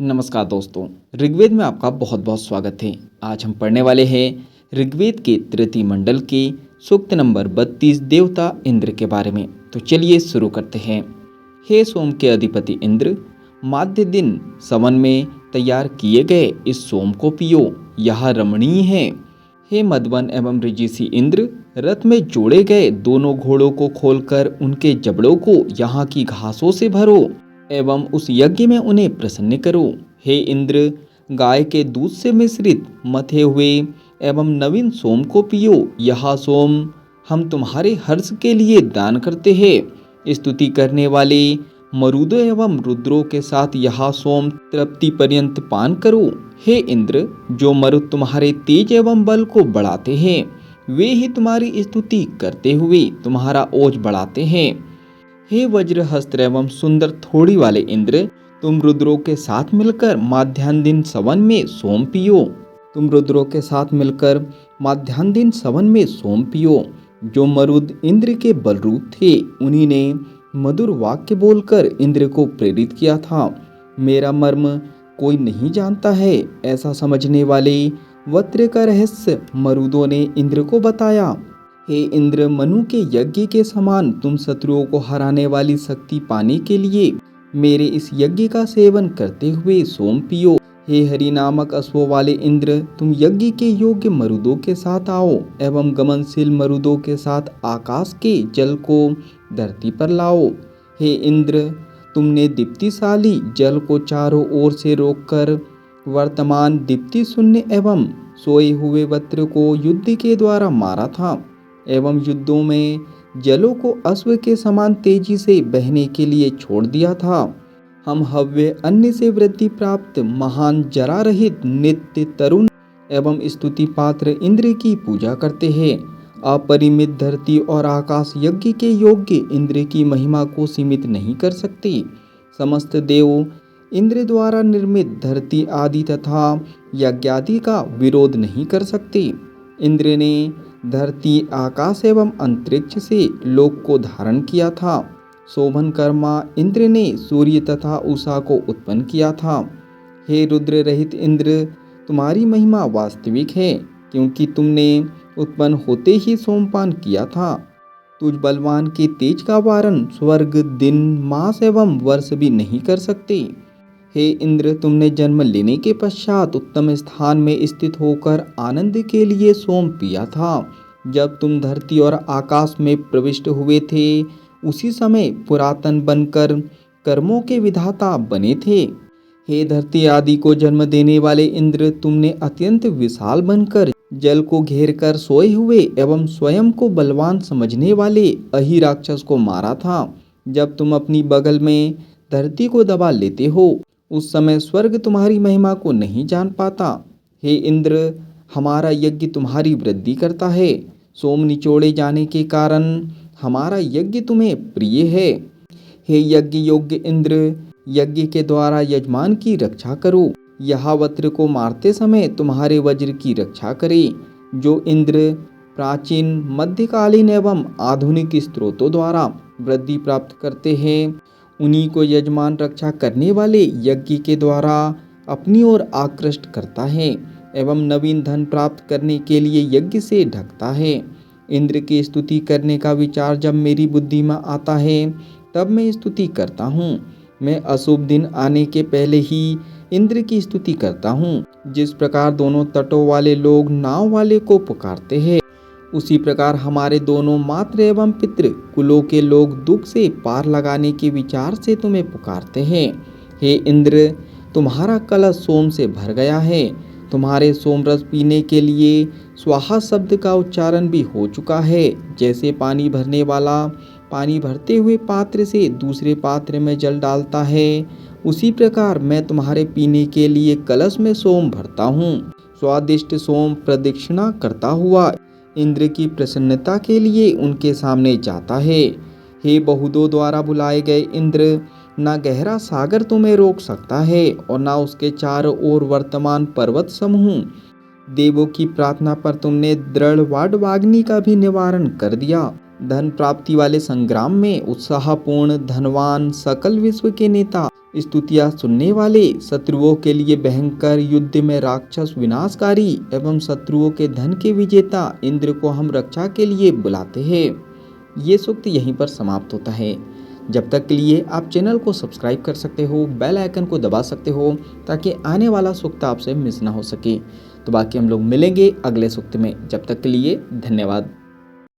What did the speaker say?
नमस्कार दोस्तों। ऋग्वेद में आपका बहुत बहुत स्वागत है। आज हम पढ़ने वाले हैं ऋग्वेद के तृतीय मंडल के सूक्त नंबर 32 देवता इंद्र के बारे में। तो चलिए शुरू करते हैं। हे सोम के अधिपति इंद्र, माध्य दिन सवन में तैयार किए गए इस सोम को पियो, यह रमणीय है। हे मधवन एवं ऋषि इंद्र, रथ में जोड़े गए दोनों घोड़ों को खोलकर उनके जबड़ों को यहाँ की घासों से भरो एवं उस यज्ञ में उन्हें प्रसन्न करो। हे इंद्र, गाय के दूध से मिश्रित मथे हुए एवं नवीन सोम को पियो, यह सोम हम तुम्हारे हर्ष के लिए दान करते हैं। स्तुति करने वाले मरुदों एवं रुद्रों के साथ यह सोम तृप्ति पर्यंत पान करो। हे इंद्र, जो मरुद तुम्हारे तेज एवं बल को बढ़ाते हैं, वे ही तुम्हारी स्तुति करते हुए तुम्हारा ओज बढ़ाते हैं। हे वज्र हस्त्र एवं सुंदर थोड़ी वाले इंद्र, तुम रुद्रों के साथ मिलकर माध्याह्न दिन सवन में सोम पियो। जो मरुद इंद्र के बलरूप थे, उन्हीं ने मधुर वाक्य बोलकर इंद्र को प्रेरित किया था। मेरा मर्म कोई नहीं जानता है, ऐसा समझने वाले वज्र का रहस्य मरुदों ने इंद्र को बताया। हे इंद्र, मनु के यज्ञ के समान तुम शत्रुओं को हराने वाली शक्ति पाने के लिए मेरे इस यज्ञ का सेवन करते हुए सोम पियो। हे हरि नामक अश्वों वाले इंद्र, तुम यज्ञ के योग्य मरुदों के साथ आओ एवं गमनशील मरुदों के साथ आकाश के जल को धरती पर लाओ। हे इंद्र, तुमने दीप्तिशाली जल को चारों ओर से रोककर वर्तमान दीप्ति शून्य एवं सोए हुए वज्र को युद्ध के द्वारा मारा था एवं युद्धों में जलों को अश्व के समान तेजी से बहने के लिए छोड़ दिया था। हम हव्य अन्न से वृद्धि प्राप्त महान जरा रहित नित्य तरुण एवं स्तुति पात्र इंद्र की पूजा करते हैं। अपरिमित धरती और आकाश यज्ञ के योग्य इंद्र की महिमा को सीमित नहीं कर सकते। समस्त देव इंद्र द्वारा निर्मित धरती आदि तथा यज्ञादि का विरोध नहीं कर सकते। इंद्र ने धरती, आकाश एवं अंतरिक्ष से लोक को धारण किया था। शोभन कर्मा इंद्र ने सूर्य तथा उषा को उत्पन्न किया था। हे रुद्र रहित इंद्र, तुम्हारी महिमा वास्तविक है, क्योंकि तुमने उत्पन्न होते ही सोमपान किया था। तुझ बलवान के तेज का वारण स्वर्ग, दिन, मास एवं वर्ष भी नहीं कर सकते। हे इंद्र, तुमने जन्म लेने के पश्चात उत्तम स्थान में स्थित होकर आनंद के लिए सोम पिया था। जब तुम धरती और आकाश में प्रविष्ट हुए थे, उसी समय पुरातन बनकर कर्मों के विधाता बने थे। हे धरती आदि को जन्म देने वाले इंद्र, तुमने अत्यंत विशाल बनकर जल को घेर कर सोए हुए एवं स्वयं को बलवान समझने वाले अहि राक्षस को मारा था। जब तुम अपनी बगल में धरती को दबा लेते हो, उस समय स्वर्ग तुम्हारी महिमा को नहीं जान पाता। हे इंद्र, हमारा यज्ञ तुम्हारी वृद्धि करता है। सोम निचोड़े जाने के कारण हमारा यज्ञ तुम्हें प्रिय है। हे यज्ञ योग्य इंद्र, यज्ञ के द्वारा यजमान की रक्षा करो। यह वज्र को मारते समय तुम्हारे वज्र की रक्षा करे। जो इंद्र प्राचीन, मध्यकालीन एवं आधुनिक स्त्रोतों द्वारा वृद्धि प्राप्त करते हैं, उन्हीं को यजमान रक्षा करने वाले यज्ञ के द्वारा अपनी ओर आकृष्ट करता है एवं नवीन धन प्राप्त करने के लिए यज्ञ से ढकता है। इंद्र की स्तुति करने का विचार जब मेरी बुद्धि में आता है, तब मैं स्तुति करता हूँ। मैं अशुभ दिन आने के पहले ही इंद्र की स्तुति करता हूँ। जिस प्रकार दोनों तटों वाले लोग नाव वाले को पुकारते हैं, उसी प्रकार हमारे दोनों मातृ एवं पितृ कुलों के लोग दुख से पार लगाने के विचार से तुम्हें पुकारते हैं। हे इंद्र, तुम्हारा कलश सोम से भर गया है। तुम्हारे सोम रस पीने के लिए स्वाहा शब्द का उच्चारण भी हो चुका है। जैसे पानी भरने वाला पानी भरते हुए पात्र से दूसरे पात्र में जल डालता है, उसी प्रकार मैं तुम्हारे पीने के लिए कलश में सोम भरता हूँ। स्वादिष्ट सोम प्रदक्षिणा करता हुआ इंद्र की प्रसन्नता के लिए उनके सामने जाता है। हे बहुदों द्वारा बुलाए गए इंद्र, ना गहरा सागर तुम्हें रोक सकता है और ना उसके चारों ओर वर्तमान पर्वत समूह। देवों की प्रार्थना पर तुमने दृढ़ वाडवाग्नि का भी निवारण कर दिया। धन प्राप्ति वाले संग्राम में उत्साहपूर्ण, धनवान, सकल विश्व के नेता, स्तुतियाँ सुनने वाले, शत्रुओं के लिए भयंकर, युद्ध में राक्षस विनाशकारी एवं शत्रुओं के धन के विजेता इंद्र को हम रक्षा के लिए बुलाते हैं। ये सूक्त यहीं पर समाप्त होता है। जब तक के लिए आप चैनल को सब्सक्राइब कर सकते हो, बेल आइकन को दबा सकते हो ताकि आने वाला सूक्त आपसे मिस ना हो सके। तो बाकी हम लोग मिलेंगे अगले सूक्त में। जब तक के लिए धन्यवाद।